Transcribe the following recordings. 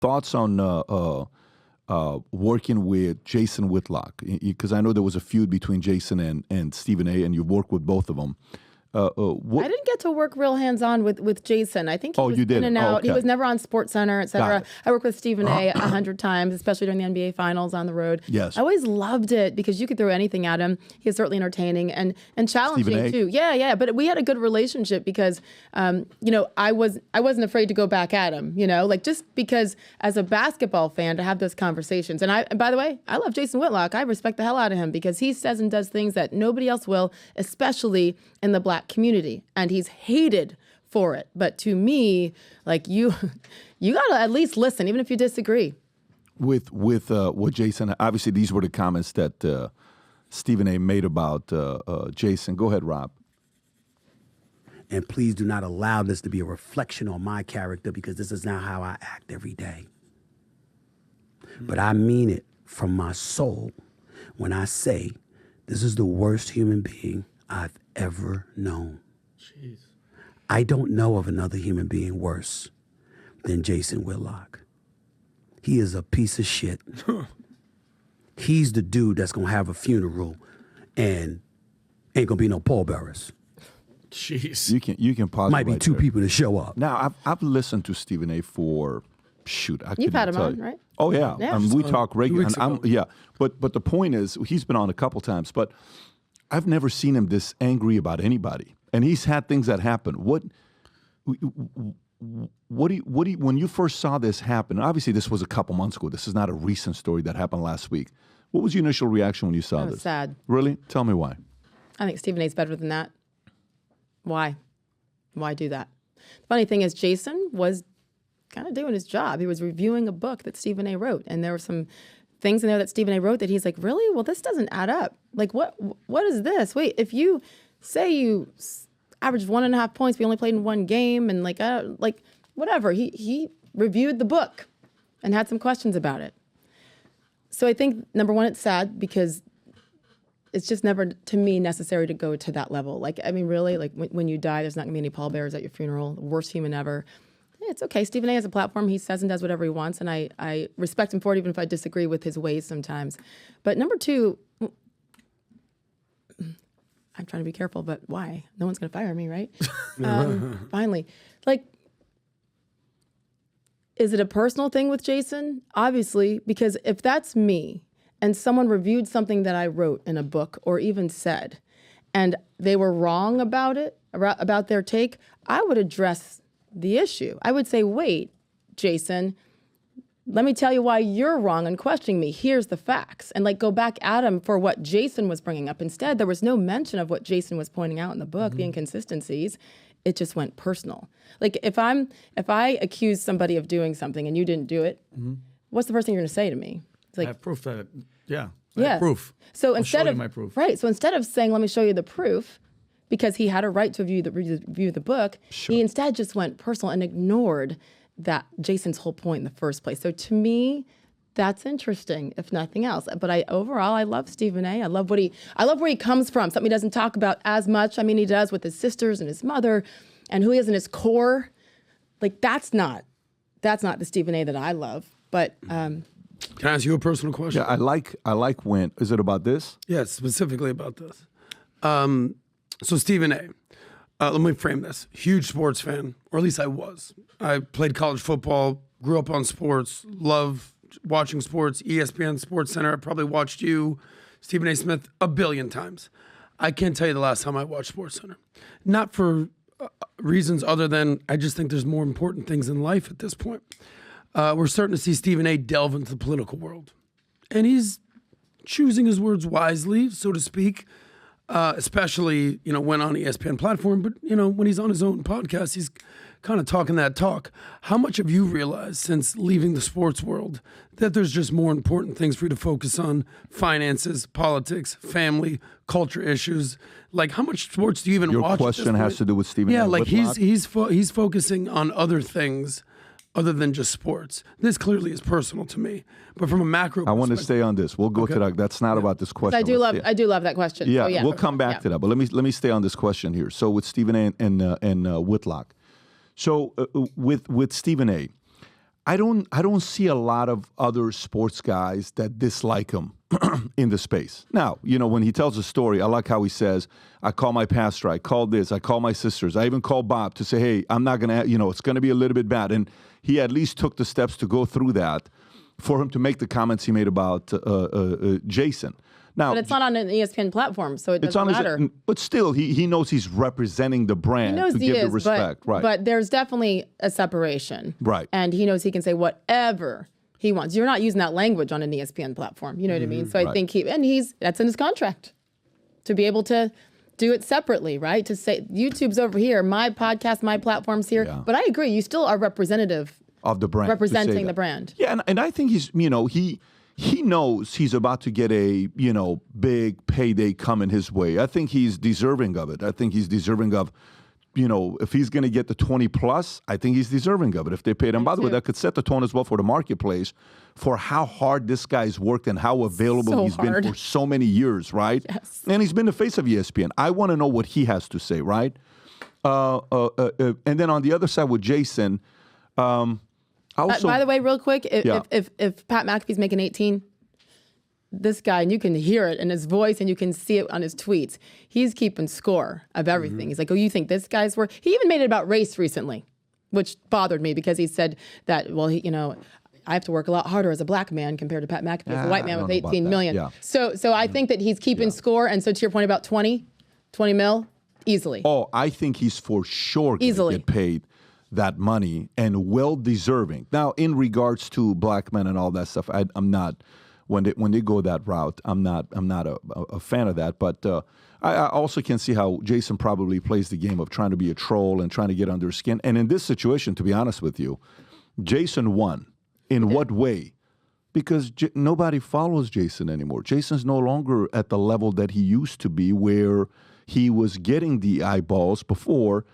thoughts on working with Jason Whitlock? Because I know there was a feud between Jason and Stephen A., and you worked with both of them. I didn't get to work real hands-on with Jason. I think he was you in and out. Okay. He was never on SportsCenter, et cetera. I worked with Stephen A. 100 times, especially during the NBA Finals on the road. Yes. I always loved it because you could throw anything at him. He was certainly entertaining and challenging too. Yeah. But we had a good relationship because, I wasn't afraid to go back at him. Like just because as a basketball fan to have those conversations. And by the way, I love Jason Whitlock. I respect the hell out of him because he says and does things that nobody else will, especially in the Black community, and he's hated for it. But to me, like you gotta at least listen, even if you disagree. With what Jason, obviously these were the comments that Stephen A. made about Jason. Go ahead, Rob. And please do not allow this to be a reflection on my character because this is not how I act every day. But I mean it from my soul when I say this is the worst human being I've ever known. Jeez. I don't know of another human being worse than Jason Whitlock. He is a piece of shit. He's the dude that's gonna have a funeral and ain't gonna be no pallbearers. Jeez. You can pause. Might be two people to show up. Now I've listened to Stephen A. for You've had him on, right? Oh yeah. We talk regularly. Yeah. But the point is, he's been on a couple times, but I've never seen him this angry about anybody, and he's had things that happen. When you first saw this happen? Obviously, this was a couple months ago. This is not a recent story that happened last week. What was your initial reaction when you saw this? Sad. Really? Tell me why. I think Stephen A's better than that. Why? Why do that? The funny thing is, Jason was kind of doing his job. He was reviewing a book that Stephen A. wrote, and there were some things in there that Stephen A. wrote that he's like, really? Well, this doesn't add up. Like, what is this? Wait, if you say you averaged 1.5 points, we only played in one game, and like whatever. He reviewed the book and had some questions about it. So I think, number one, it's sad because it's just never, to me, necessary to go to that level. Like, I mean, really, like when you die, there's not gonna be any pallbearers at your funeral. The worst human ever. It's okay. Stephen A. has a platform. He says and does whatever he wants, and I respect him for it, even if I disagree with his ways sometimes. But number two, I'm trying to be careful, but why? No one's going to fire me, right? Finally. Like, is it a personal thing with Jason? Obviously, because if that's me and someone reviewed something that I wrote in a book or even said, and they were wrong about it, about their take, I would address the issue. I would say, wait, Jason, let me tell you why you're wrong and questioning me. Here's the facts. And like go back at him for what Jason was bringing up. Instead, there was no mention of what Jason was pointing out in the book, the inconsistencies. It just went personal. Like if I accuse somebody of doing something and you didn't do it, what's the first thing you're going to say to me? It's like, I have proof that I yeah. have proof. So I'll instead show of you my proof. Right. So instead of saying, let me show you the proof, because he had a right to review the book, he instead just went personal and ignored that Jason's whole point in the first place. So to me, that's interesting, if nothing else. But overall, I love Stephen A. I love where he comes from. Something he doesn't talk about as much. I mean, he does with his sisters and his mother, and who he is in his core. Like that's not the Stephen A. that I love. But can I ask you a personal question? Yeah, I like when. Is it about this? Yeah, specifically about this. So Stephen A., let me frame this. Huge sports fan, or at least I was. I played college football, grew up on sports, love watching sports, ESPN, Sports Center. I probably watched you, Stephen A. Smith, a billion times. I can't tell you the last time I watched Sports Center. Not for reasons other than I just think there's more important things in life at this point. We're starting to see Stephen A. delve into the political world. And he's choosing his words wisely, so to speak. Especially, when on ESPN platform, but, when he's on his own podcast, he's kind of talking that talk. How much have you realized since leaving the sports world that there's just more important things for you to focus on? Finances, politics, family, culture issues. Like, how much sports do you even watch? Your question has to do with Stephen A. Yeah, like Whitlock? he's focusing on other things other than just sports. This clearly is personal to me, but from a macro I want to stay on this. We'll go to that. That's not about this question. I do love that question. Yeah, So, we'll come back to that. But let me stay on this question here. So with Stephen A. and Whitlock. So with Stephen A., I don't see a lot of other sports guys that dislike him in the space. Now, when he tells a story, I like how he says, I call my pastor, I call this, I call my sisters, I even call Bob to say, hey, I'm not going to, it's going to be a little bit bad. And he at least took the steps to go through that for him to make the comments he made about Jason. Now, But it's not on an ESPN platform, so it doesn't matter. But still, he knows he's representing the brand He knows to he give is, the respect. Right. But there's definitely a separation. Right. And he knows he can say whatever he wants. You're not using that language on an ESPN platform. You know what I mean? So I think that's in his contract to be able to do it separately, right? To say YouTube's over here, my podcast, my platform's here. Yeah. But I agree, you still are representative of the brand, representing the brand. Yeah, and I think he's, he knows he's about to get a, big payday coming his way. I think he's deserving of it. I think he's deserving of, if he's going to get the 20 plus, I think he's deserving of it if they paid him. By the way, that could set the tone as well for the marketplace for how hard this guy's worked and how available he's been for so many years, right? Yes. And he's been the face of ESPN. I want to know what he has to say, right? And then on the other side with Jason, also, by the way, real quick, if Pat McAfee's making 18, this guy, and you can hear it in his voice and you can see it on his tweets, he's keeping score of everything. Mm-hmm. He's like, oh, you think this guy's worth? He even made it about race recently, which bothered me because he said that, well, I have to work a lot harder as a black man compared to Pat McAfee as a white man with 18 million. Yeah. So I think that he's keeping score. And so to your point about 20 mil, easily. Oh, I think he's for sure going to get paid that money and well deserving. Now, in regards to black men and all that stuff, I'm not. When they go that route, I'm not a fan of that. But I also can see how Jason probably plays the game of trying to be a troll and trying to get under his skin. And in this situation, to be honest with you, Jason won. In what way? Because nobody follows Jason anymore. Jason's no longer at the level that he used to be, where he was getting the eyeballs before.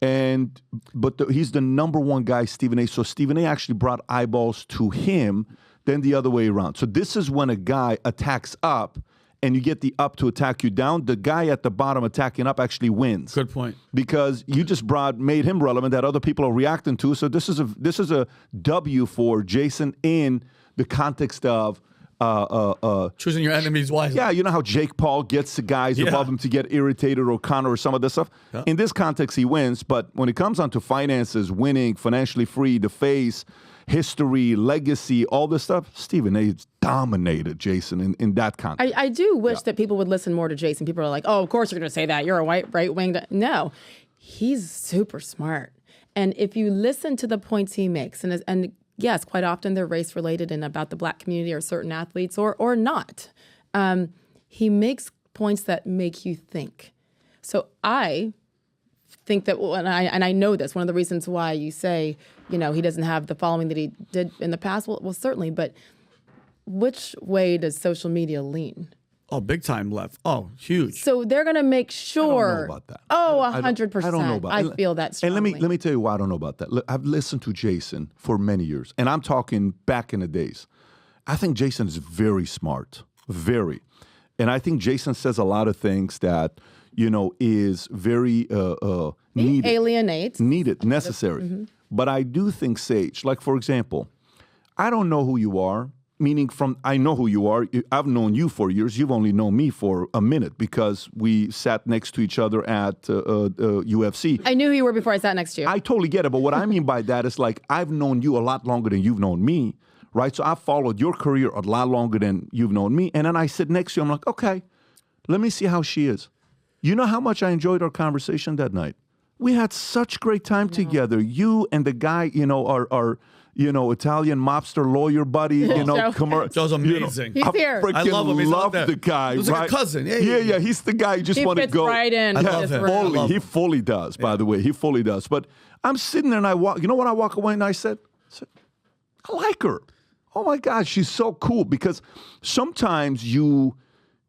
But he's the number one guy, Stephen A. So Stephen A. actually brought eyeballs to him, then the other way around. So this is when a guy attacks up and you get the up to attack you down. The guy at the bottom attacking up actually wins. Good point. Because you just made him relevant that other people are reacting to. So this is a W for Jason in the context of choosing your enemies wisely. Yeah, you know how Jake Paul gets the guys above him to get irritated, or Conor, or some of this stuff. Yeah. In this context, he wins. But when it comes onto finances, winning, financially free, the face, history, legacy, all this stuff, Stephen A. dominated Jason in that context. I do wish that people would listen more to Jason. People are like, oh, of course you're going to say that. You're a right-wing. No, he's super smart. And if you listen to the points he makes, and yes, quite often they're race-related and about the black community or certain athletes or not, he makes points that make you think. So I think that, and I know this, one of the reasons why you say, he doesn't have the following that he did in the past, well, certainly, but which way does social media lean? Oh, big time left. Oh, huge. So they're going to make sure. I don't know about that. Oh, 100%. I don't know about I feel that strongly. And let me tell you why I don't know about that. Look, I've listened to Jason for many years, and I'm talking back in the days. I think Jason is very smart, very. And I think Jason says a lot of things that, is very needed. Alienates. Needed, necessary. Mm-hmm. But I do think, Sage, like, for example, I don't know who you are. Meaning I know who you are. I've known you for years. You've only known me for a minute because we sat next to each other at UFC. I knew who you were before I sat next to you. I totally get it. But what I mean by that is, like, I've known you a lot longer than you've known me, right? So I've followed your career a lot longer than you've known me. And then I sit next to you. I'm like, okay, let me see how she is. You know how much I enjoyed our conversation that night? We had such great time together. You and the guy, our Italian mobster lawyer buddy, Joe's amazing. He's here. I love him. He's love the guy. He's like a cousin. Yeah. He's the guy you just want to go. Right in. I love him. He fully does, by the way. He fully does. But I'm sitting there and I walk. You know what I walk away and I said, I like her. Oh my God, she's so cool. Because sometimes you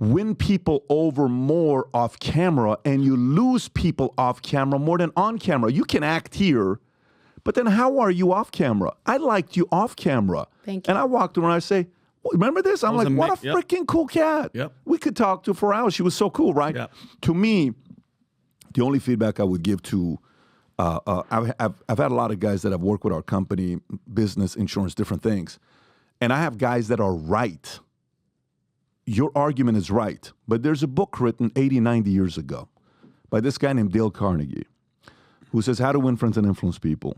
win people over more off camera and you lose people off camera more than on camera. You can act here, but then how are you off camera? I liked you off camera. Thank you. And I walked around and I say, remember this? I'm like, what a freaking cool cat. Yep. We could talk to her for hours. She was so cool, right? Yep. To me, the only feedback I would give to I've had a lot of guys that have worked with our company, business, insurance, different things. And I have guys that are right. Your argument is right. But there's a book written 80, 90 years ago by this guy named Dale Carnegie, who says how to win friends and influence people.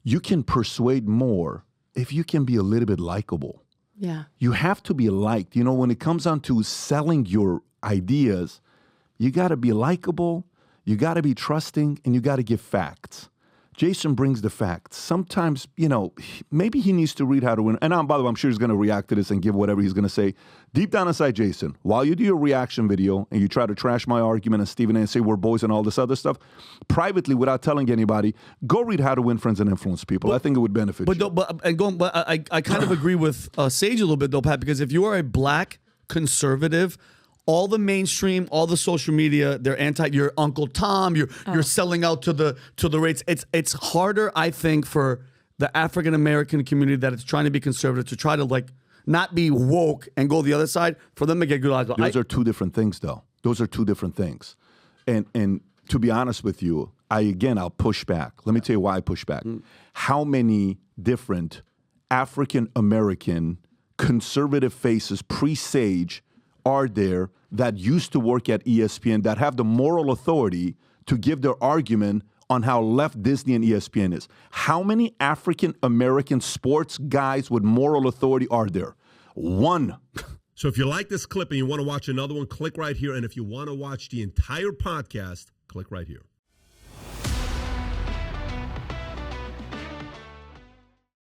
You can persuade more if you can be a little bit likable. Yeah. You have to be liked. You know, when it comes down to selling your ideas, you got to be likable, you got to be trusting, and you got to give facts. Jason brings the facts. Sometimes, you know, maybe he needs to read How to Win. And by the way, I'm sure he's going to react to this and give whatever he's going to say. Deep down inside, Jason, while you do your reaction video and you try to trash my argument and Stephen A. and say we're boys and all this other stuff, privately, without telling anybody, go read How to Win Friends and Influence People. I think it would benefit you. But I kind of agree with Sage a little bit, though, Pat, because if you are a black conservative, all the mainstream, all the social media, they're anti. You're Uncle Tom. You're selling out to the rates. It's harder, I think, for the African American community that is trying to be conservative to try to like not be woke and go the other side for them to get good odds. Those are two different things, though. Those are two different things. And to be honest with you, I'll push back. Let me tell you why I push back. How many different African American conservative faces pre-Sage are there that used to work at ESPN that have the moral authority to give their argument on how left Disney and ESPN is? How many African American sports guys with moral authority are there? One. So if you like this clip and you want to watch another one, click right here. And if you want to watch the entire podcast, click right here.